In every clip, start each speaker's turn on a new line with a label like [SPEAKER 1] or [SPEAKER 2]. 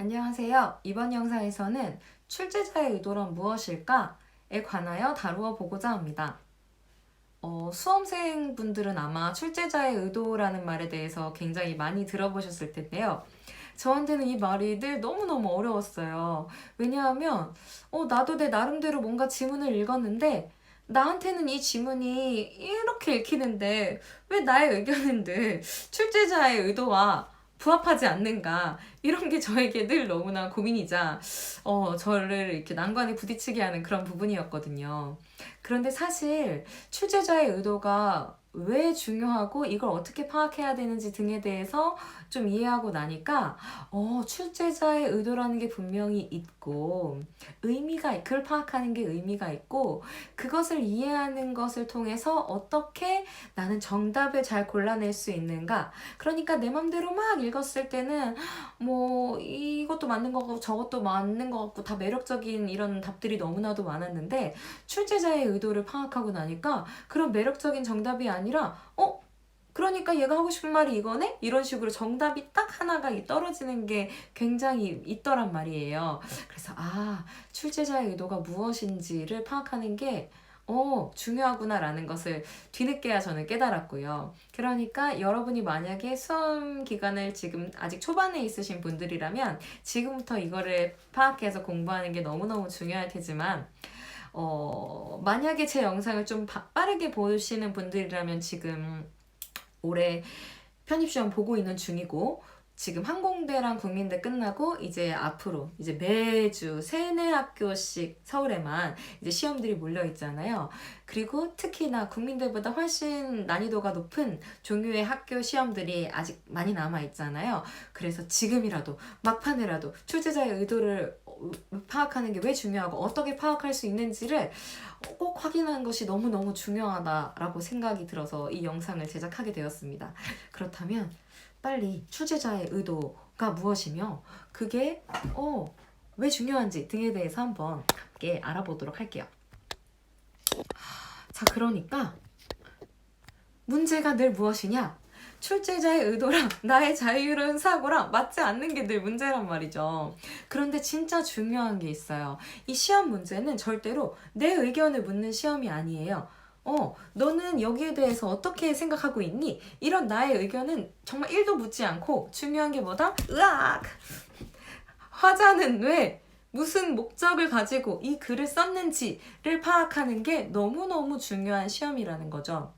[SPEAKER 1] 안녕하세요. 이번 영상에서는 출제자의 의도란 무엇일까에 관하여 다루어 보고자 합니다. 수험생분들은 아마 출제자의 의도라는 말에 대해서 굉장히 많이 들어보셨을 텐데요. 저한테는 이 말이 늘 너무너무 어려웠어요. 왜냐하면 나도 내 나름대로 뭔가 지문을 읽었는데 나한테는 이 지문이 이렇게 읽히는데 왜 나의 의견은 늘 출제자의 의도와 부합하지 않는가, 이런 게 저에게 늘 너무나 고민이자 저를 이렇게 난관에 부딪히게 하는 그런 부분이었거든요. 그런데 사실 출제자의 의도가 왜 중요하고 이걸 어떻게 파악해야 되는지 등에 대해서 좀 이해하고 나니까 출제자의 의도라는 게 분명히 있고 그걸 파악하는 게 의미가 있고, 그것을 이해하는 것을 통해서 어떻게 나는 정답을 잘 골라낼 수 있는가. 그러니까 내 맘대로 막 읽었을 때는 뭐 이것도 맞는 거 같고 저것도 맞는 거 같고 다 매력적인 이런 답들이 너무나도 많았는데, 출제자의 의도를 파악하고 나니까 그런 매력적인 정답이 아니라 그러니까 얘가 하고 싶은 말이 이거네? 이런 식으로 정답이 딱 하나가 떨어지는 게 굉장히 있더란 말이에요. 그래서 출제자의 의도가 무엇인지를 파악하는 게 중요하구나라는 것을 뒤늦게야 저는 깨달았고요. 그러니까 여러분이 만약에 수험 기간을 지금 아직 초반에 있으신 분들이라면 지금부터 이거를 파악해서 공부하는 게 너무너무 중요할 테지만, 만약에 제 영상을 좀 빠르게 보시는 분들이라면 지금 올해 편입시험 보고 있는 중이고, 지금 항공대랑 국민대 끝나고 이제 앞으로 이제 매주 3-4학교씩 서울에만 이제 시험들이 몰려 있잖아요. 그리고 특히나 국민대보다 훨씬 난이도가 높은 종류의 학교 시험들이 아직 많이 남아 있잖아요. 그래서 지금이라도 막판에라도 출제자의 의도를 파악하는 게 왜 중요하고 어떻게 파악할 수 있는지를 꼭 확인하는 것이 너무너무 중요하다라고 생각이 들어서 이 영상을 제작하게 되었습니다. 그렇다면 빨리 출제자의 의도가 무엇이며 그게 왜 중요한지 등에 대해서 한번 함께 알아보도록 할게요. 자, 그러니까 문제가 늘 무엇이냐? 출제자의 의도랑 나의 자유로운 사고랑 맞지 않는 게 늘 문제란 말이죠. 그런데 진짜 중요한 게 있어요. 이 시험 문제는 절대로 내 의견을 묻는 시험이 아니에요. 너는 여기에 대해서 어떻게 생각하고 있니? 이런 나의 의견은 정말 1도 묻지 않고, 중요한 게 뭐다? 으악! 화자는 왜 무슨 목적을 가지고 이 글을 썼는지를 파악하는 게 너무너무 중요한 시험이라는 거죠.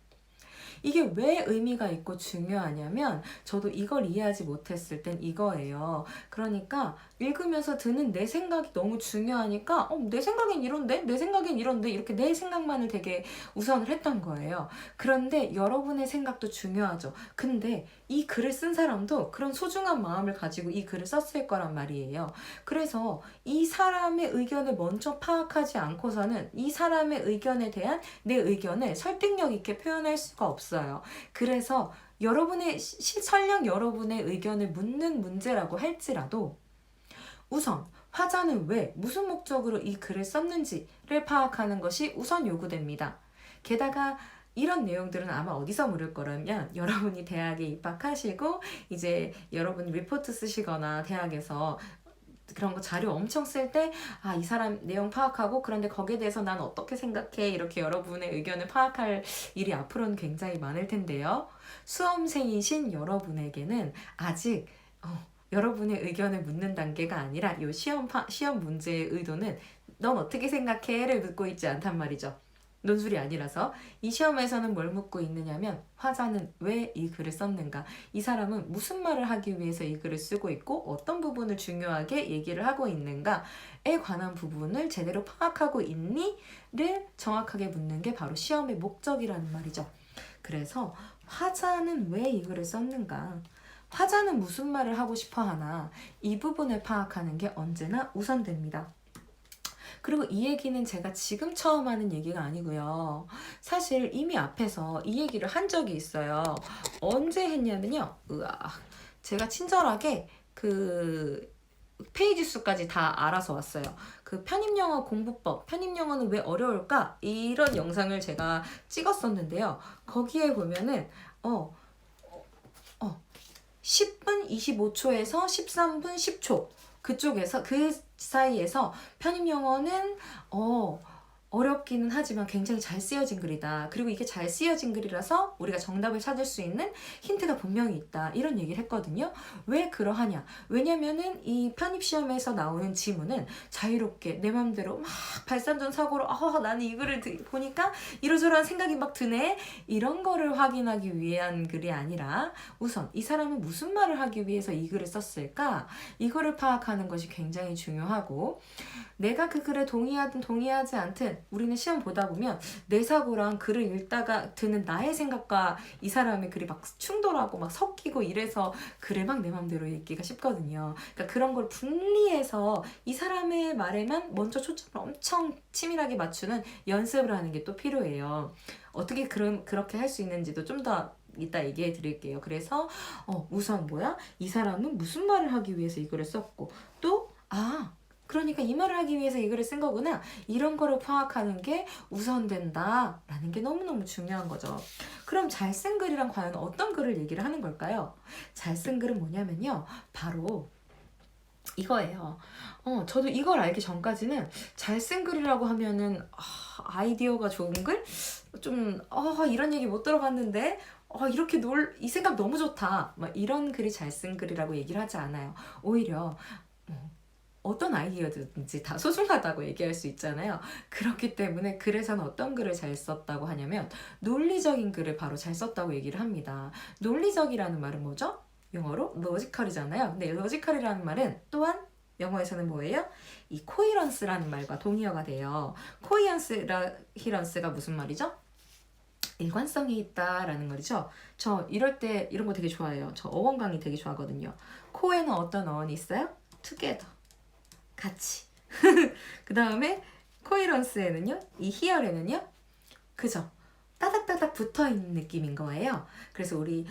[SPEAKER 1] 이게 왜 의미가 있고 중요하냐면, 저도 이걸 이해하지 못했을 땐 이거예요. 그러니까 읽으면서 드는 내 생각이 너무 중요하니까 내 생각엔 이런데? 내 생각엔 이런데? 이렇게 내 생각만을 되게 우선을 했던 거예요. 그런데 여러분의 생각도 중요하죠. 근데 이 글을 쓴 사람도 그런 소중한 마음을 가지고 이 글을 썼을 거란 말이에요. 그래서 이 사람의 의견을 먼저 파악하지 않고서는 이 사람의 의견에 대한 내 의견을 설득력 있게 표현할 수가 없어요. 그래서 설령 여러분의 의견을 묻는 문제라고 할지라도 우선 화자는 왜, 무슨 목적으로 이 글을 썼는지를 파악하는 것이 우선 요구됩니다. 게다가 이런 내용들은 아마 어디서 물을 거라면, 여러분이 대학에 입학하시고 이제 여러분이 리포트 쓰시거나 대학에서 그런 거 자료 엄청 쓸 때 이 사람 내용 파악하고, 그런데 거기에 대해서 난 어떻게 생각해, 이렇게 여러분의 의견을 파악할 일이 앞으로는 굉장히 많을 텐데요. 수험생이신 여러분에게는 아직 여러분의 의견을 묻는 단계가 아니라 이 시험 문제의 의도는 넌 어떻게 생각해?를 묻고 있지 않단 말이죠. 논술이 아니라서. 이 시험에서는 뭘 묻고 있느냐면, 화자는 왜 이 글을 썼는가, 이 사람은 무슨 말을 하기 위해서 이 글을 쓰고 있고 어떤 부분을 중요하게 얘기를 하고 있는가에 관한 부분을 제대로 파악하고 있니?를 정확하게 묻는 게 바로 시험의 목적이라는 말이죠. 그래서 화자는 왜 이 글을 썼는가, 화자는 무슨 말을 하고 싶어 하나, 이 부분을 파악하는 게 언제나 우선됩니다. 그리고 이 얘기는 제가 지금 처음 하는 얘기가 아니고요. 사실 이미 앞에서 이 얘기를 한 적이 있어요. 언제 했냐면요. 제가 친절하게 그 페이지 수까지 다 알아서 왔어요. 그 편입영어 공부법, 편입영어는 왜 어려울까? 이런 영상을 제가 찍었었는데요. 거기에 보면은 10분 25초에서 13분 10초 그쪽에서 그 사이에서 편입 영어는 어렵기는 하지만 굉장히 잘 쓰여진 글이다. 그리고 이게 잘 쓰여진 글이라서 우리가 정답을 찾을 수 있는 힌트가 분명히 있다. 이런 얘기를 했거든요. 왜 그러하냐? 왜냐면은 이 편입시험에서 나오는 지문은 자유롭게 내 맘대로 막 발산전사고로 나는 이 글을 보니까 이러저러한 생각이 막 드네. 이런 거를 확인하기 위한 글이 아니라 우선 이 사람은 무슨 말을 하기 위해서 이 글을 썼을까? 이거를 파악하는 것이 굉장히 중요하고 내가 그 글에 동의하든 동의하지 않든 우리는 시험 보다 보면 내 사고랑 글을 읽다가 드는 나의 생각과 이 사람의 글이 막 충돌하고 막 섞이고 이래서 글을 막 내 맘대로 읽기가 쉽거든요. 그러니까 그런 걸 분리해서 이 사람의 말에만 먼저 초점을 엄청 치밀하게 맞추는 연습을 하는 게 또 필요해요. 어떻게 그렇게 할 수 있는지도 좀 더 이따 얘기해 드릴게요. 그래서 우선 이 사람은 무슨 말을 하기 위해서 이 글을 썼고 또 그러니까 이 말을 하기 위해서 이 글을 쓴 거구나. 이런 거를 파악하는 게 우선된다라는 게 너무너무 중요한 거죠. 그럼 잘 쓴 글이란 과연 어떤 글을 얘기를 하는 걸까요? 잘 쓴 글은 뭐냐면요. 바로 이거예요. 저도 이걸 알기 전까지는 잘 쓴 글이라고 하면은 아이디어가 좋은 글? 좀 이런 얘기 못 들어봤는데 이렇게 이 생각 너무 좋다. 막 이런 글이 잘 쓴 글이라고 얘기를 하지 않아요. 오히려 어떤 아이디어든지 다 소중하다고 얘기할 수 있잖아요. 그렇기 때문에 그래서는 어떤 글을 잘 썼다고 하냐면 논리적인 글을 바로 잘 썼다고 얘기를 합니다. 논리적이라는 말은 뭐죠? 영어로 logical이잖아요. 근데 logical이라는 말은 또한 영어에서는 뭐예요? 이 coherence라는 말과 동의어가 돼요. coherence가 무슨 말이죠? 일관성이 있다라는 말이죠. 저 이럴 때 이런 거 되게 좋아해요. 저 어원 강의 되게 좋아하거든요. co에는 어떤 어원이 있어요? together. 같이. 그 다음에 coherence에는요, 이 here에는요, 그죠? 따닥따닥 붙어있는 느낌인 거예요. 그래서 우리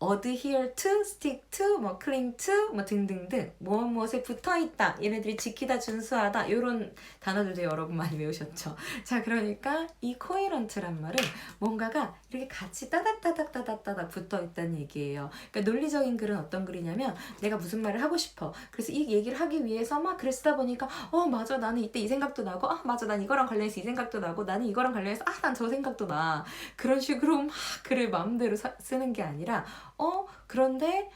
[SPEAKER 1] adhere to, stick to, cling to, 등등등 무엇에 붙어있다, 얘네들이 지키다, 준수하다 이런 단어들도 여러분 많이 외우셨죠. 자, 그러니까 이 coherent란 말은 뭔가가 이렇게 같이 따닥따닥 붙어있다는 얘기예요. 그러니까 논리적인 글은 어떤 글이냐면 내가 무슨 말을 하고 싶어. 그래서 이 얘기를 하기 위해서 막 글을 쓰다 보니까 맞아, 나는 이때 이 생각도 나고 맞아, 난 이거랑 관련해서 이 생각도 나고 나는 이거랑 관련해서 난 저 생각도 나. 그런 식으로 막 글을 마음대로 쓰는 게 아니라 그런데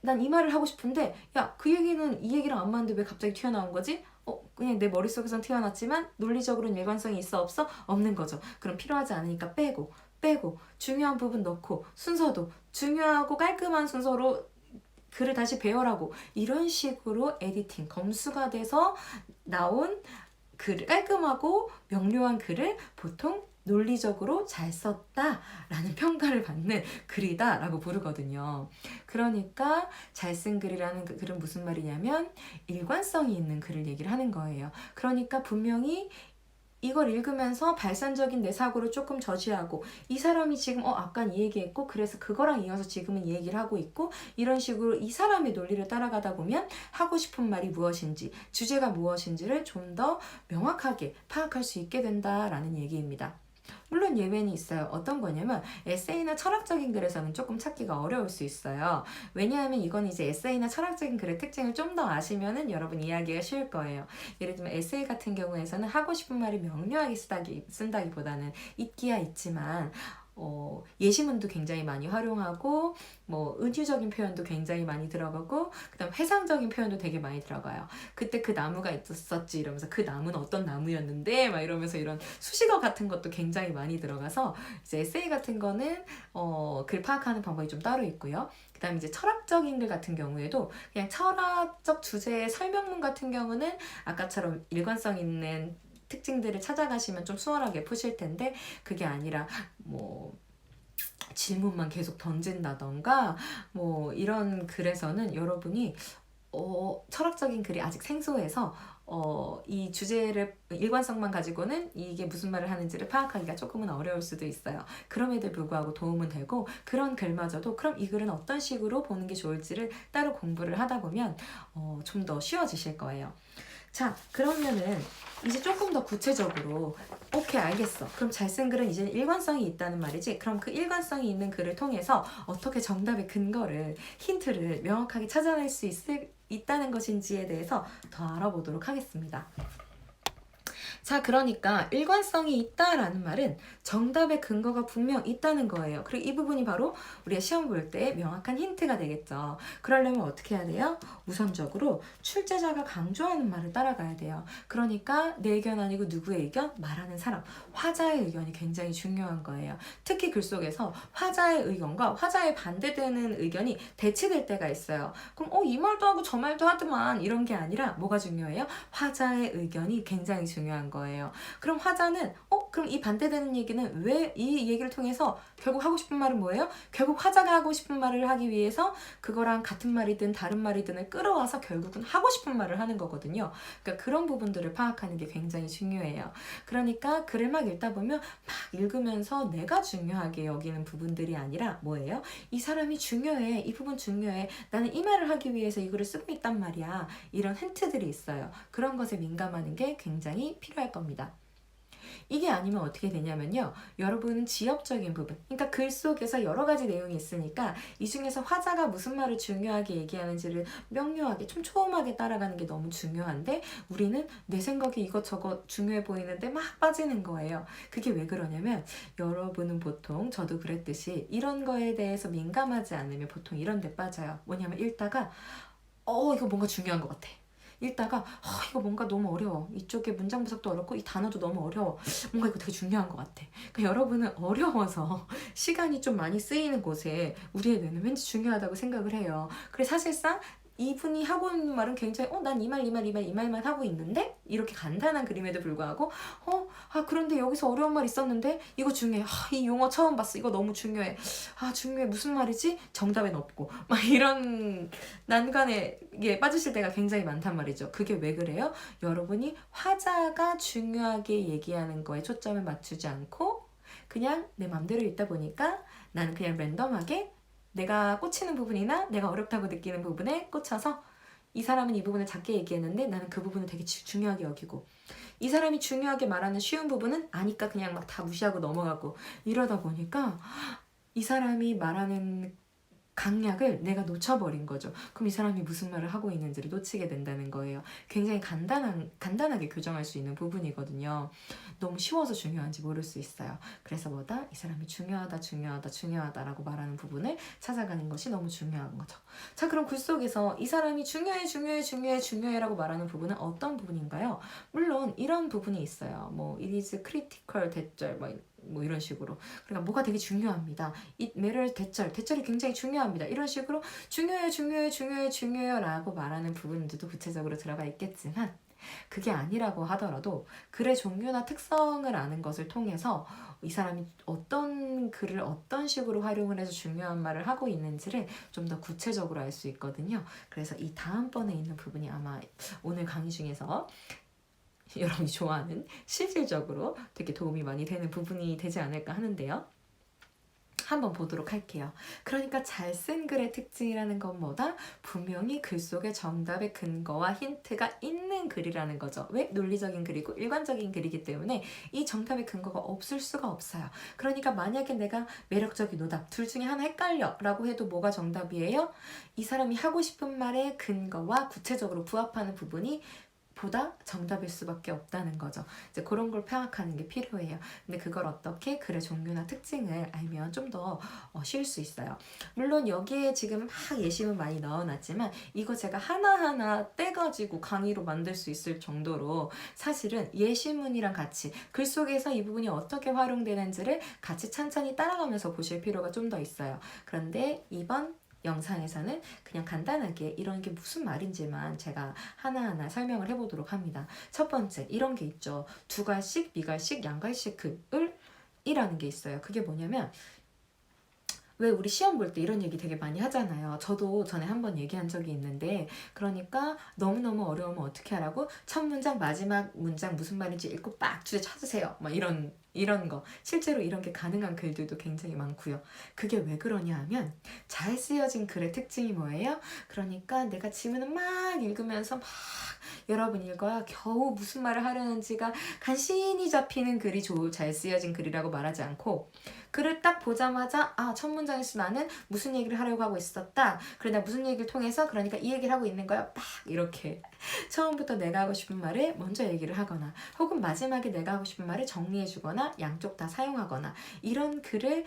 [SPEAKER 1] 난 이 말을 하고 싶은데 야, 그 얘기는 이 얘기랑 안 맞는데 왜 갑자기 튀어나온 거지? 그냥 내 머릿속에선 튀어났지만 논리적으로는 일관성이 있어 없어? 없는 거죠. 그럼 필요하지 않으니까 빼고 중요한 부분 넣고 순서도 중요하고 깔끔한 순서로 글을 다시 배열하고 이런 식으로 에디팅, 검수가 돼서 나온 글을 깔끔하고 명료한 글을 보통 논리적으로 잘 썼다라는 평가를 받는 글이다라고 부르거든요. 그러니까 잘 쓴 글이라는 글은 무슨 말이냐면 일관성이 있는 글을 얘기를 하는 거예요. 그러니까 분명히 이걸 읽으면서 발산적인 내 사고를 조금 저지하고 이 사람이 지금 아까 이 얘기했고 그래서 그거랑 이어서 지금은 이 얘기를 하고 있고 이런 식으로 이 사람의 논리를 따라가다 보면 하고 싶은 말이 무엇인지 주제가 무엇인지를 좀 더 명확하게 파악할 수 있게 된다라는 얘기입니다. 물론 예외는 있어요. 어떤 거냐면 에세이나 철학적인 글에서는 조금 찾기가 어려울 수 있어요. 왜냐하면 이건 이제 에세이나 철학적인 글의 특징을 좀 더 아시면은 여러분 이해하기가 쉬울 거예요. 예를 들면 에세이 같은 경우에서는 하고 싶은 말을 명료하게 쓴다기보다는 있기야 있지만 예시문도 굉장히 많이 활용하고 은유적인 표현도 굉장히 많이 들어가고 그다음 회상적인 표현도 되게 많이 들어가요. 그때 그 나무가 있었지 이러면서 그 나무는 어떤 나무였는데 막 이러면서 이런 수식어 같은 것도 굉장히 많이 들어가서 이제 에세이 같은 거는 글 파악하는 방법이 좀 따로 있고요. 그다음 이제 철학적인 글 같은 경우에도 그냥 철학적 주제의 설명문 같은 경우는 아까처럼 일관성 있는 특징들을 찾아가시면 좀 수월하게 푸실 텐데 그게 아니라 질문만 계속 던진다던가 이런 글에서는 여러분이 철학적인 글이 아직 생소해서 이 주제를 일관성만 가지고는 이게 무슨 말을 하는지를 파악하기가 조금은 어려울 수도 있어요. 그럼에도 불구하고 도움은 되고 그런 글마저도 그럼 이 글은 어떤 식으로 보는 게 좋을지를 따로 공부를 하다 보면 좀 더 쉬워지실 거예요. 자, 그러면은 이제 조금 더 구체적으로 오케이, 알겠어. 그럼 잘 쓴 글은 이제 일관성이 있다는 말이지. 그럼 그 일관성이 있는 글을 통해서 어떻게 정답의 근거를 힌트를 명확하게 찾아낼 수 있다는 것인지에 대해서 더 알아보도록 하겠습니다. 자, 그러니까 일관성이 있다라는 말은 정답의 근거가 분명 있다는 거예요. 그리고 이 부분이 바로 우리가 시험 볼 때 명확한 힌트가 되겠죠. 그러려면 어떻게 해야 돼요? 우선적으로 출제자가 강조하는 말을 따라가야 돼요. 그러니까 내 의견 아니고 누구의 의견? 말하는 사람, 화자의 의견이 굉장히 중요한 거예요. 특히 글 속에서 화자의 의견과 화자의 반대되는 의견이 대치될 때가 있어요. 그럼 이 말도 하고 저 말도 하더만 이런 게 아니라 뭐가 중요해요? 화자의 의견이 굉장히 중요한 거예요. 그럼 화자는 그럼 이 반대되는 얘기는 왜 이 얘기를 통해서 결국 하고 싶은 말은 뭐예요? 결국 화자가 하고 싶은 말을 하기 위해서 그거랑 같은 말이든 다른 말이든을 끌어와서 결국은 하고 싶은 말을 하는 거거든요. 그러니까 그런 부분들을 파악하는 게 굉장히 중요해요. 그러니까 글을 막 읽다 보면 막 읽으면서 내가 중요하게 여기는 부분들이 아니라 뭐예요? 이 사람이 중요해. 이 부분 중요해. 나는 이 말을 하기 위해서 이 글을 쓰고 있단 말이야. 이런 힌트들이 있어요. 그런 것에 민감하는 게 굉장히 필요할 겁니다. 이게 아니면 어떻게 되냐면요. 여러분은 지엽적인 부분, 그러니까 글 속에서 여러 가지 내용이 있으니까 이 중에서 화자가 무슨 말을 중요하게 얘기하는지를 명료하게 좀 초음하게 따라가는 게 너무 중요한데 우리는 내 생각에 이것저것 중요해 보이는데 막 빠지는 거예요. 그게 왜 그러냐면 여러분은 보통 저도 그랬듯이 이런 거에 대해서 민감하지 않으면 보통 이런 데 빠져요. 뭐냐면 읽다가 이거 뭔가 중요한 것 같아. 읽다가 이거 뭔가 너무 어려워. 이쪽에 문장 분석도 어렵고 이 단어도 너무 어려워. 뭔가 이거 되게 중요한 것 같아. 그러니까 여러분은 어려워서 시간이 좀 많이 쓰이는 곳에 우리의 뇌는 왠지 중요하다고 생각을 해요. 그래 사실상 이분이 하고 있는 말은 굉장히 난 이 말만 하고 있는데 이렇게 간단한 그림에도 불구하고 그런데 여기서 어려운 말 있었는데 이거 중요해. 이 용어 처음 봤어. 이거 너무 중요해. 중요해. 무슨 말이지? 정답엔 없고 막 이런 난관에 빠지실 때가 굉장히 많단 말이죠. 그게 왜 그래요? 여러분이 화자가 중요하게 얘기하는 거에 초점을 맞추지 않고 그냥 내 맘대로 읽다 보니까 나는 그냥 랜덤하게 내가 꽂히는 부분이나 내가 어렵다고 느끼는 부분에 꽂혀서 이 사람은 이 부분을 작게 얘기했는데 나는 그 부분을 되게 중요하게 여기고 이 사람이 중요하게 말하는 쉬운 부분은 아니까 그냥 막 다 무시하고 넘어가고 이러다 보니까 이 사람이 말하는 강약을 내가 놓쳐버린 거죠. 그럼 이 사람이 무슨 말을 하고 있는지를 놓치게 된다는 거예요. 굉장히 간단하게 교정할 수 있는 부분이거든요. 너무 쉬워서 중요한지 모를 수 있어요. 그래서 뭐다? 이 사람이 중요하다라고 말하는 부분을 찾아가는 것이 너무 중요한 거죠. 자, 그럼 글 속에서 이 사람이 중요해라고 말하는 부분은 어떤 부분인가요? 물론 이런 부분이 있어요. 뭐 it is critical 대절 뭐 이런 식으로. 그러니까 뭐가 되게 중요합니다. it matters 대절이 굉장히 중요합니다. 이런 식으로 중요해요 라고 말하는 부분들도 구체적으로 들어가 있겠지만 그게 아니라고 하더라도 글의 종류나 특성을 아는 것을 통해서 이 사람이 어떤 글을 어떤 식으로 활용을 해서 중요한 말을 하고 있는지를 좀 더 구체적으로 알 수 있거든요. 그래서 이 다음번에 있는 부분이 아마 오늘 강의 중에서 여러분이 좋아하는 실질적으로 되게 도움이 많이 되는 부분이 되지 않을까 하는데요. 한번 보도록 할게요. 그러니까 잘 쓴 글의 특징이라는 건 뭐다? 분명히 글 속에 정답의 근거와 힌트가 있는 글이라는 거죠. 왜? 논리적인 글이고 일관적인 글이기 때문에 이 정답의 근거가 없을 수가 없어요. 그러니까 만약에 내가 매력적인 오답 둘 중에 하나 헷갈려 라고 해도 뭐가 정답이에요? 이 사람이 하고 싶은 말의 근거와 구체적으로 부합하는 부분이 보다 정답일 수밖에 없다는 거죠. 이제 그런 걸 파악하는 게 필요해요. 근데 그걸 어떻게 글의 종류나 특징을 알면 좀 더 쉬울 수 있어요. 물론 여기에 지금 막 예시문 많이 넣어놨지만 이거 제가 하나하나 떼가지고 강의로 만들 수 있을 정도로 사실은 예시문이랑 같이 글 속에서 이 부분이 어떻게 활용되는지를 같이 찬찬히 따라가면서 보실 필요가 좀 더 있어요. 그런데 이번 영상에서는 그냥 간단하게 이런 게 무슨 말인지만 제가 하나하나 설명을 해보도록 합니다. 첫 번째, 이런 게 있죠. 두갈식, 미갈식, 양갈식 글을 이라는 게 있어요. 그게 뭐냐면 왜 우리 시험 볼 때 이런 얘기 되게 많이 하잖아요. 저도 전에 한번 얘기한 적이 있는데 그러니까 너무너무 어려우면 어떻게 하라고? 첫 문장, 마지막 문장 무슨 말인지 읽고 빡 주제 찾으세요. 막 이런 이런 거 실제로 이런 게 가능한 글들도 굉장히 많고요. 그게 왜 그러냐 하면 잘 쓰여진 글의 특징이 뭐예요? 그러니까 내가 지문을 막 읽으면서 막 여러분 읽어야 겨우 무슨 말을 하려는지가 간신히 잡히는 글이 잘 쓰여진 글이라고 말하지 않고 글을 딱 보자마자 첫 문장에서 나는 무슨 얘기를 하려고 하고 있었다. 그래 나 무슨 얘기를 통해서 그러니까 이 얘기를 하고 있는 거야. 막 이렇게 처음부터 내가 하고 싶은 말을 먼저 얘기를 하거나 혹은 마지막에 내가 하고 싶은 말을 정리해 주거나 양쪽 다 사용하거나 이런 글을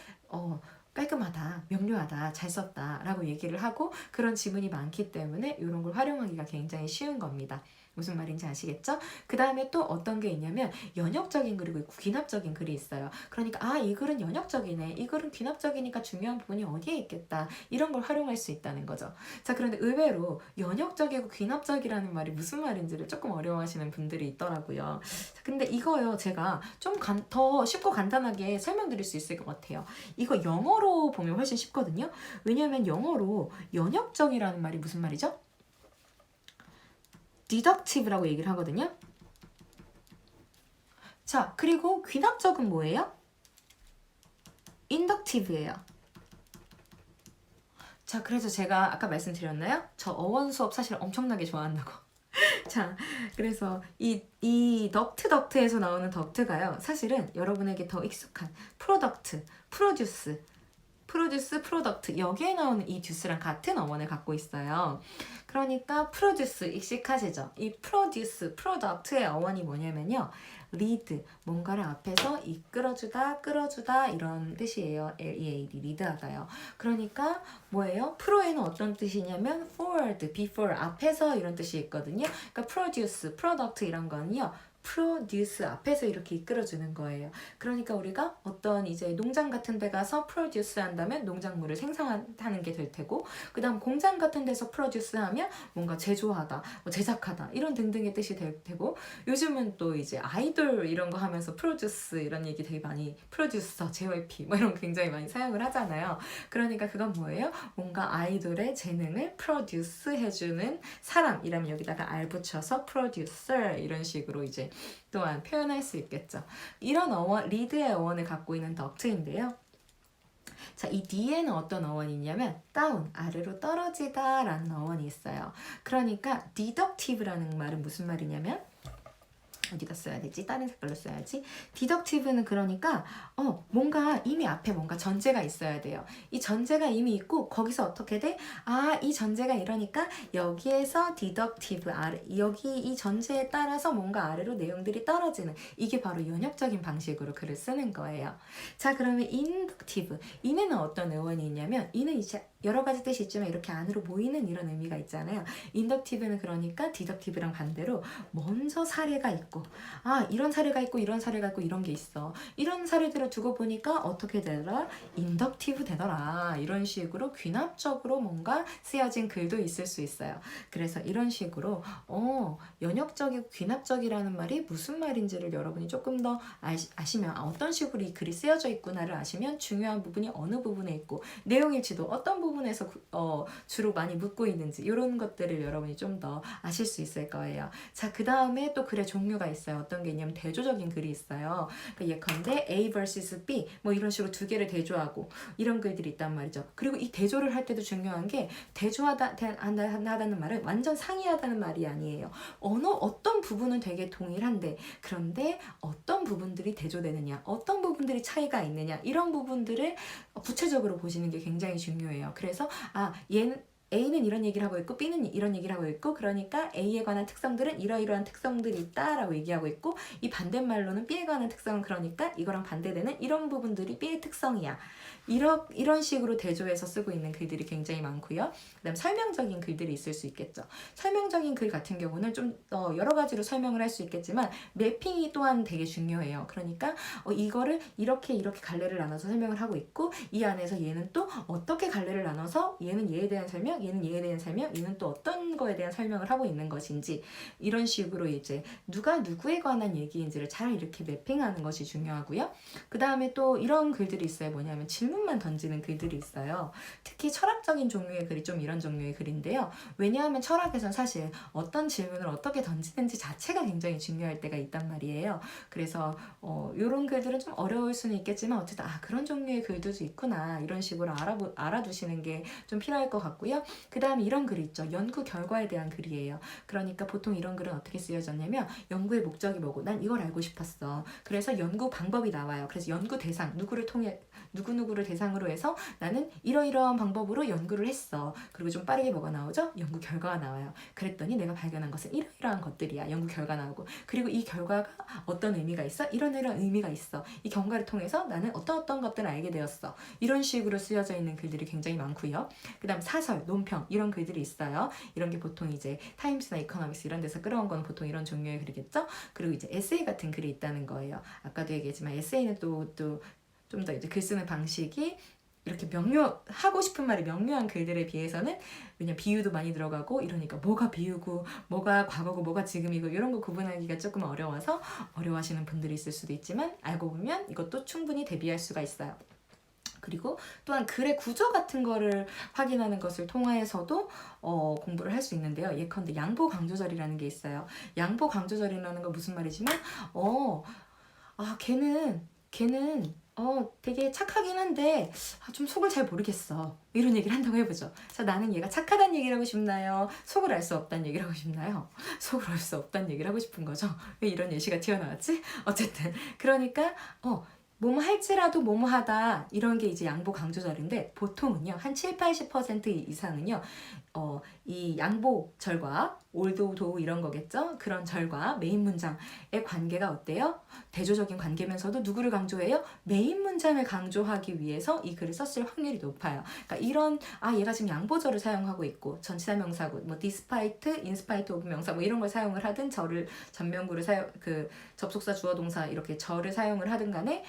[SPEAKER 1] 깔끔하다, 명료하다, 잘 썼다 라고 얘기를 하고 그런 지문이 많기 때문에 이런 걸 활용하기가 굉장히 쉬운 겁니다. 무슨 말인지 아시겠죠? 그 다음에 또 어떤 게 있냐면 연역적인 그리고 귀납적인 글이 있어요. 그러니까 이 글은 연역적이네. 이 글은 귀납적이니까 중요한 부분이 어디에 있겠다. 이런 걸 활용할 수 있다는 거죠. 자, 그런데 의외로 연역적이고 귀납적이라는 말이 무슨 말인지를 조금 어려워하시는 분들이 있더라고요. 자, 근데 이거요. 제가 좀 더 쉽고 간단하게 설명드릴 수 있을 것 같아요. 이거 영어로 보면 훨씬 쉽거든요. 왜냐하면 영어로 연역적이라는 말이 무슨 말이죠? deductive라고 얘기를 하거든요. 자, 그리고 귀납적은 뭐예요? inductive예요. 자, 그래서 제가 아까 말씀드렸나요? 저 어원 수업 사실 엄청나게 좋아한다고. 자, 그래서 이 덕트에서 나오는 덕트가요. 사실은 여러분에게 더 익숙한 프로덕트, 프로듀스, 프로덕트 여기에 나오는 이 듀스랑 같은 어원을 갖고 있어요. 그러니까 프로듀스 익숙하시죠? 이 프로듀스, 프로덕트의 어원이 뭐냐면요. 리드, 뭔가를 앞에서 이끌어주다, 끌어주다 이런 뜻이에요. L-E-A-D, 리드하다요. 그러니까 뭐예요? 프로에는 어떤 뜻이냐면 forward, before, 앞에서 이런 뜻이 있거든요. 그러니까 produce, product 이런 거는요. produce 앞에서 이렇게 이끌어주는 거예요. 그러니까 우리가 어떤 이제 농장 같은 데 가서 produce 한다면 농작물을 생산하는 게 될 테고 그 다음 공장 같은 데서 produce 하면 뭔가 제조하다, 제작하다 이런 등등의 뜻이 될 테고 요즘은 또 이제 아이돌 이런 거 하면서 produce 이런 얘기 되게 많이 producer, JYP 뭐 이런 거 굉장히 많이 사용을 하잖아요. 그러니까 그건 뭐예요? 뭔가 아이돌의 재능을 produce 해주는 사람이라면 여기다가 R 붙여서 producer 이런 식으로 이제 또한 표현할 수 있겠죠. 이런 어원, 리드의 어원을 갖고 있는 덕트인데요. 자, 이 뒤에는 어떤 어원이 있냐면 다운, 아래로 떨어지다 라는 어원이 있어요. 그러니까 deductive라는 말은 무슨 말이냐면 어디다 써야 되지? 다른 색깔로 써야지. 디덕티브는 그러니까 뭔가 이미 앞에 뭔가 전제가 있어야 돼요. 이 전제가 이미 있고 거기서 어떻게 돼? 이 전제가 이러니까 여기에서 디덕티브 여기 이 전제에 따라서 뭔가 아래로 내용들이 떨어지는 이게 바로 연역적인 방식으로 글을 쓰는 거예요. 자, 그러면 인덕티브 이는 어떤 어원이 있냐면 이는 이제 여러 가지 뜻이 있지만 이렇게 안으로 모이는 이런 의미가 있잖아요. 인덕티브는 그러니까 디덕티브랑 반대로 먼저 사례가 있고 이런 사례가 있고 이런 사례가 있고 이런 게 있어. 이런 사례들을 두고 보니까 어떻게 되더라? 인덕티브 되더라. 이런 식으로 귀납적으로 뭔가 쓰여진 글도 있을 수 있어요. 그래서 이런 식으로 연역적이고 귀납적이라는 말이 무슨 말인지를 여러분이 조금 더 아시면 어떤 식으로 이 글이 쓰여져 있구나를 아시면 중요한 부분이 어느 부분에 있고 내용일지도 어떤 부분에서 주로 많이 묻고 있는지 이런 것들을 여러분이 좀 더 아실 수 있을 거예요. 자, 그 다음에 또 글의 종류가 있어요. 어떤 게 있냐면 대조적인 글이 있어요. 그러니까 예컨대 A vs B 뭐 이런 식으로 두 개를 대조하고 이런 글들이 있단 말이죠. 그리고 이 대조를 할 때도 중요한 게 대조하다는 말은 완전 상이하다는 말이 아니에요. 어떤 부분은 되게 동일한데 그런데 어떤 부분들이 대조되느냐 어떤 부분들이 차이가 있느냐 이런 부분들을 구체적으로 보시는 게 굉장히 중요해요. 그래서 얘는 A는 이런 얘기를 하고 있고 B는 이런 얘기를 하고 있고 그러니까 A에 관한 특성들은 이러이러한 특성들이 있다라고 얘기하고 있고 이 반대말로는 B에 관한 특성은 그러니까 이거랑 반대되는 이런 부분들이 B의 특성이야. 이런 식으로 대조해서 쓰고 있는 글들이 굉장히 많고요. 그다음 설명적인 글들이 있을 수 있겠죠. 설명적인 글 같은 경우는 좀 여러 가지로 설명을 할 수 있겠지만 매핑이 또한 되게 중요해요. 그러니까 이거를 이렇게 갈래를 나눠서 설명을 하고 있고 이 안에서 얘는 또 어떻게 갈래를 나눠서 얘는 얘에 대한 설명 설명, 얘는 얘에 대한 설명, 얘는 또 어떤 거에 대한 설명을 하고 있는 것인지 이런 식으로 이제 누가 누구에 관한 얘기인지를 잘 이렇게 매핑하는 것이 중요하고요. 그 다음에 또 이런 글들이 있어요. 뭐냐면 질문만 던지는 글들이 있어요. 특히 철학적인 종류의 글이 좀 이런 종류의 글인데요. 왜냐하면 철학에선 사실 어떤 질문을 어떻게 던지는지 자체가 굉장히 중요할 때가 있단 말이에요. 그래서 이런 글들은 좀 어려울 수는 있겠지만 어쨌든 그런 종류의 글들도 있구나 이런 식으로 알아두시는 게 좀 필요할 것 같고요. 그 다음에 이런 글이 있죠. 연구 결과에 대한 글이에요. 그러니까 보통 이런 글은 어떻게 쓰여졌냐면 연구의 목적이 뭐고 난 이걸 알고 싶었어. 그래서 연구 방법이 나와요. 그래서 연구 대상 누구누구를 대상으로 해서 나는 이러이러한 방법으로 연구를 했어. 그리고 좀 빠르게 뭐가 나오죠? 연구 결과가 나와요. 그랬더니 내가 발견한 것은 이러이러한 것들이야. 연구 결과 나오고 그리고 이 결과가 어떤 의미가 있어? 이런 의미가 있어. 이 경과를 통해서 나는 어떤 것들을 알게 되었어. 이런 식으로 쓰여져 있는 글들이 굉장히 많고요. 그 다음 사설, 논평 이런 글들이 있어요. 이런 게 보통 이제 타임스나 이코노믹스 이런 데서 끌어온 건 보통 이런 종류의 글이겠죠. 그리고 이제 에세이 같은 글이 있다는 거예요. 아까도 얘기했지만 에세이는 또 좀 더 이제 글 쓰는 방식이 이렇게 하고 싶은 말이 명료한 글들에 비해서는 왜냐면 비유도 많이 들어가고 이러니까 뭐가 비유고 뭐가 과거고 뭐가 지금이고 이런 거 구분하기가 조금 어려워서 어려워하시는 분들이 있을 수도 있지만 알고 보면 이것도 충분히 대비할 수가 있어요. 그리고 또한 글의 구조 같은 거를 확인하는 것을 통해서도 공부를 할 수 있는데요. 예컨대 양보 강조절이라는 게 있어요. 양보 강조절이라는 건 무슨 말이지만 걔는 되게 착하긴 한데 좀 속을 잘 모르겠어. 이런 얘기를 한다고 해보죠. 자, 나는 얘가 착하다는 얘기를 하고 싶나요? 속을 알 수 없다는 얘기를 하고 싶나요? 속을 알 수 없다는 얘기를 하고 싶은 거죠. 왜 이런 예시가 튀어나왔지? 어쨌든 그러니까 뭐뭐 할지라도 뭐뭐 하다 이런 게 이제 양보 강조절인데 보통은요 한 7-80% 이상은요 이 양보절과 올도도 이런 거겠죠. 그런 절과 메인 문장의 관계가 어때요? 대조적인 관계면서도 누구를 강조해요? 메인 문장을 강조하기 위해서 이 글을 썼을 확률이 높아요. 그러니까 이런 얘가 지금 양보절을 사용하고 있고 전치사 명사구 뭐 despite, in spite of 명사 뭐 이런 걸 사용을 하든 절을 전면구를 접속사 주어 동사 이렇게 절을 사용을 하든 간에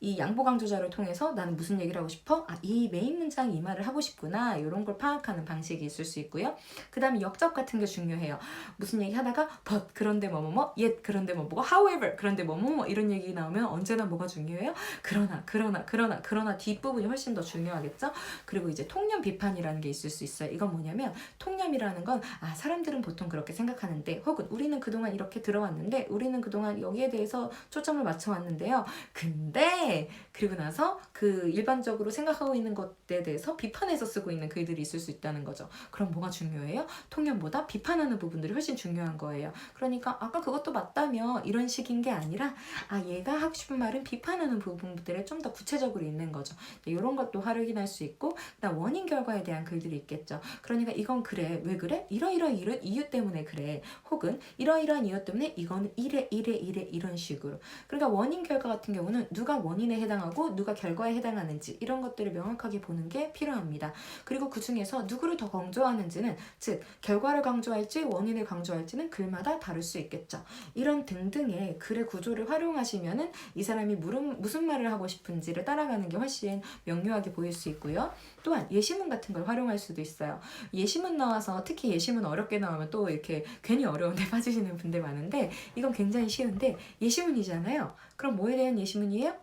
[SPEAKER 1] 이 양보 강조절을 통해서 나는 무슨 얘기를 하고 싶어? 이 메인 문장이 이 말을 하고 싶구나. 이런 걸 파악하는 방식이 있을 수 있고요. 그 다음에 역접 같은 게 중요해요. 무슨 얘기 하다가 but 그런데 뭐뭐뭐 yet 그런데 뭐뭐고 however 그런데 뭐뭐뭐 이런 얘기 나오면 언제나 뭐가 중요해요? 그러나 뒷부분이 훨씬 더 중요하겠죠? 그리고 이제 통념 비판이라는 게 있을 수 있어요. 이건 뭐냐면 통념이라는 건 사람들은 보통 그렇게 생각하는데 혹은 우리는 그동안 이렇게 들어왔는데 우리는 그동안 여기에 대해서 초점을 맞춰왔는데요. 근데 그리고 나서 그 일반적으로 생각하고 있는 것에 대해서 비판해서 쓰고 있는 글들이 있을 수 있다는 거죠. 그럼 뭐가 중요해요? 통념보다 비판하는 부분들이 훨씬 중요한 거예요. 그러니까 아까 그것도 맞다며 이런 식인 게 아니라 얘가 하고 싶은 말은 비판하는 부분들에 좀 더 구체적으로 있는 거죠. 이런 것도 활용할 수 있고 그다음 원인 결과에 대한 글들이 있겠죠. 그러니까 이건 그래. 왜 그래? 이러이러한 이유 때문에 그래. 혹은 이러이러한 이유 때문에 이거는 이래 이런 식으로. 그러니까 원인 결과 같은 경우는 누가 원인에 해당하고 누가 결과에 해당하는지 이런 것들을 명확하게 보는 게 필요합니다. 그리고 그 중에서 누구를 더 강조하는지는 즉 결과를 강조할지 원인을 강조할지는 글마다 다를 수 있겠죠. 이런 등등의 글의 구조를 활용하시면은 이 사람이 무슨 말을 하고 싶은지를 따라가는 게 훨씬 명료하게 보일 수 있고요. 또한 예시문 같은 걸 활용할 수도 있어요. 예시문 나와서 특히 예시문 어렵게 나오면 또 이렇게 괜히 어려운데 빠지시는 분들 많은데 이건 굉장히 쉬운데 예시문이잖아요. 그럼 뭐에 대한 예시문이에요?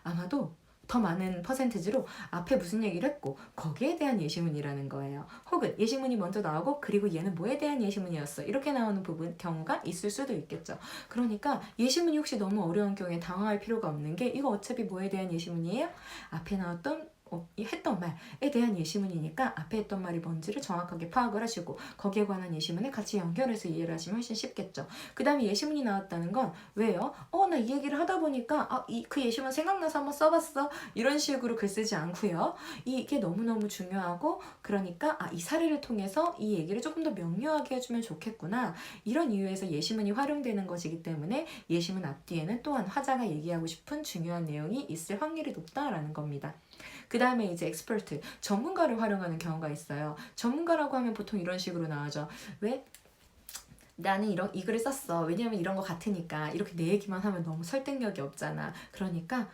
[SPEAKER 1] 아마도 더 많은 퍼센티지로 앞에 무슨 얘기를 했고 거기에 대한 예시문이라는 거예요. 혹은 예시문이 먼저 나오고 그리고 얘는 뭐에 대한 예시문이었어 이렇게 나오는 경우가 있을 수도 있겠죠. 그러니까 예시문이 혹시 너무 어려운 경우에 당황할 필요가 없는 게 이거 어차피 뭐에 대한 예시문이에요? 앞에 나왔던 했던 말에 대한 예시문이니까 앞에 했던 말이 뭔지를 정확하게 파악을 하시고 거기에 관한 예시문을 같이 연결해서 이해를 하시면 훨씬 쉽겠죠. 그 다음에 예시문이 나왔다는 건 왜요? 나 이 얘기를 하다 보니까 그 예시문 생각나서 한번 써봤어 이런 식으로 글 쓰지 않고요. 이게 너무너무 중요하고 그러니까 이 사례를 통해서 이 얘기를 조금 더 명료하게 해주면 좋겠구나 이런 이유에서 예시문이 활용되는 것이기 때문에 예시문 앞뒤에는 또한 화자가 얘기하고 싶은 중요한 내용이 있을 확률이 높다라는 겁니다. 그 다음에 이제 엑스퍼트, 전문가를 활용하는 경우가 있어요. 전문가라고 하면 보통 이런 식으로 나오죠. 왜? 나는 이 글을 썼어. 왜냐면 이런 거 같으니까. 이렇게 내 얘기만 하면 너무 설득력이 없잖아. 그러니까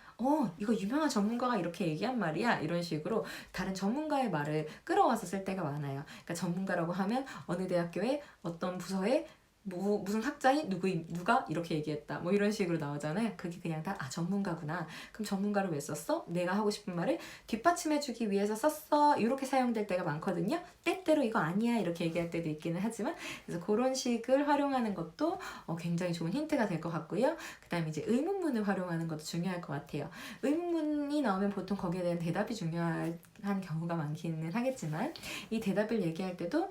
[SPEAKER 1] 이거 유명한 전문가가 이렇게 얘기한 말이야. 이런 식으로 다른 전문가의 말을 끌어와서 쓸 때가 많아요. 그러니까 전문가라고 하면 어느 대학교에 어떤 부서에 무슨 학자인 누가 이렇게 얘기했다 뭐 이런 식으로 나오잖아요. 그게 그냥 다 전문가구나. 그럼 전문가를 왜 썼어? 내가 하고 싶은 말을 뒷받침해주기 위해서 썼어. 이렇게 사용될 때가 많거든요. 때때로 이거 아니야 이렇게 얘기할 때도 있기는 하지만, 그래서 그런 식을 활용하는 것도 굉장히 좋은 힌트가 될 것 같고요. 그 다음에 이제 의문문을 활용하는 것도 중요할 것 같아요. 의문문이 나오면 보통 거기에 대한 대답이 중요한 경우가 많기는 하겠지만, 이 대답을 얘기할 때도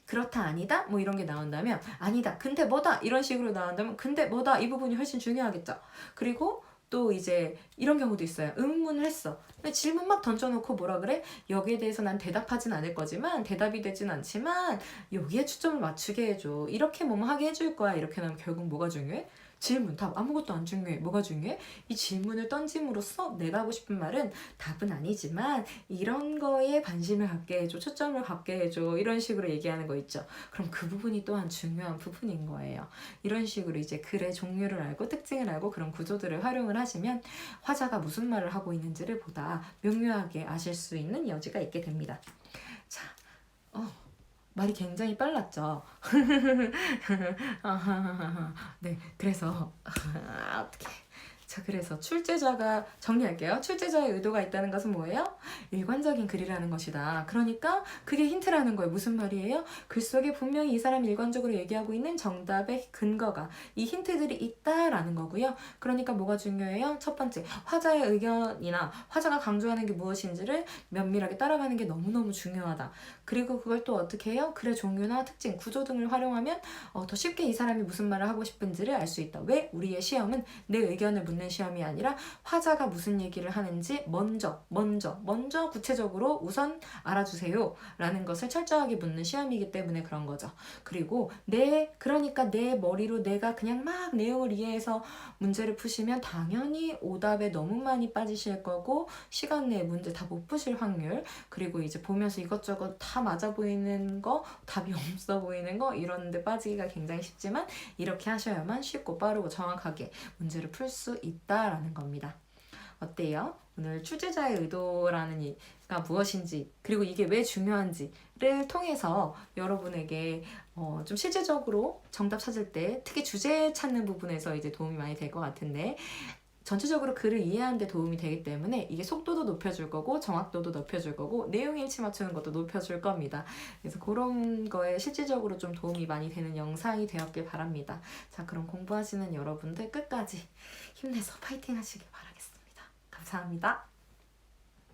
[SPEAKER 1] 그렇다 아니다 뭐 이런 게 나온다면 아니다 근데 뭐다 이런 식으로 나온다면 근데 뭐다 이 부분이 훨씬 중요하겠죠. 그리고 또 이제 이런 경우도 있어요. 의문문을 했어. 근데 질문 막 던져놓고 뭐라 그래? 여기에 대해서 난 대답하진 않을 거지만, 대답이 되진 않지만 여기에 초점을 맞추게 해줘. 이렇게 뭐뭐 하게 해줄 거야. 이렇게 나면 결국 뭐가 중요해? 질문, 답 아무것도 안 중요해. 뭐가 중요해? 이 질문을 던짐으로써 내가 하고 싶은 말은 답은 아니지만 이런 거에 관심을 갖게 해줘, 초점을 갖게 해줘, 이런 식으로 얘기하는 거 있죠. 그럼 그 부분이 또한 중요한 부분인 거예요. 이런 식으로 이제 글의 종류를 알고 특징을 알고 그런 구조들을 활용을 하시면 화자가 무슨 말을 하고 있는지를 보다 명료하게 아실 수 있는 여지가 있게 됩니다. 자, 말이 굉장히 빨랐죠. 네, 그래서 어떻게? 자, 그래서 출제자가 정리할게요. 출제자의 의도가 있다는 것은 뭐예요? 일관적인 글이라는 것이다. 그러니까 그게 힌트라는 거예요. 무슨 말이에요? 글 속에 분명히 이 사람이 일관적으로 얘기하고 있는 정답의 근거가, 이 힌트들이 있다라는 거고요. 그러니까 뭐가 중요해요? 첫 번째, 화자의 의견이나 화자가 강조하는 게 무엇인지를 면밀하게 따라가는 게 너무너무 중요하다. 그리고 그걸 또 어떻게 해요? 글의 종류나 특징, 구조 등을 활용하면 더 쉽게 이 사람이 무슨 말을 하고 싶은지를 알 수 있다. 왜? 우리의 시험은 내 의견을 묻는 시험이 아니라 화자가 무슨 얘기를 하는지 먼저 구체적으로 우선 알아주세요 라는 것을 철저하게 묻는 시험이기 때문에 그런 거죠. 그리고 그러니까 내 머리로 내가 그냥 막 내용을 이해해서 문제를 푸시면 당연히 오답에 너무 많이 빠지실 거고 시간 내에 문제 다 못 푸실 확률, 그리고 이제 보면서 이것저것 다 맞아 보이는 거, 답이 없어 보이는 거 이런 데 빠지기가 굉장히 쉽지만 이렇게 하셔야만 쉽고 빠르고 정확하게 문제를 풀 수 있다라는 겁니다. 어때요? 오늘 출제자의 의도라는 이가 무엇인지, 그리고 이게 왜 중요한지를 통해서 여러분에게 좀 실질적으로 정답 찾을 때 특히 주제 찾는 부분에서 이제 도움이 많이 될 것 같은데, 전체적으로 글을 이해하는 데 도움이 되기 때문에 이게 속도도 높여줄 거고 정확도도 높여줄 거고 내용 일치 맞추는 것도 높여줄 겁니다. 그래서 그런 거에 실질적으로 좀 도움이 많이 되는 영상이 되었길 바랍니다. 자, 그럼 공부하시는 여러분들 끝까지 힘내서 파이팅 하시길 바라겠습니다. 감사합니다.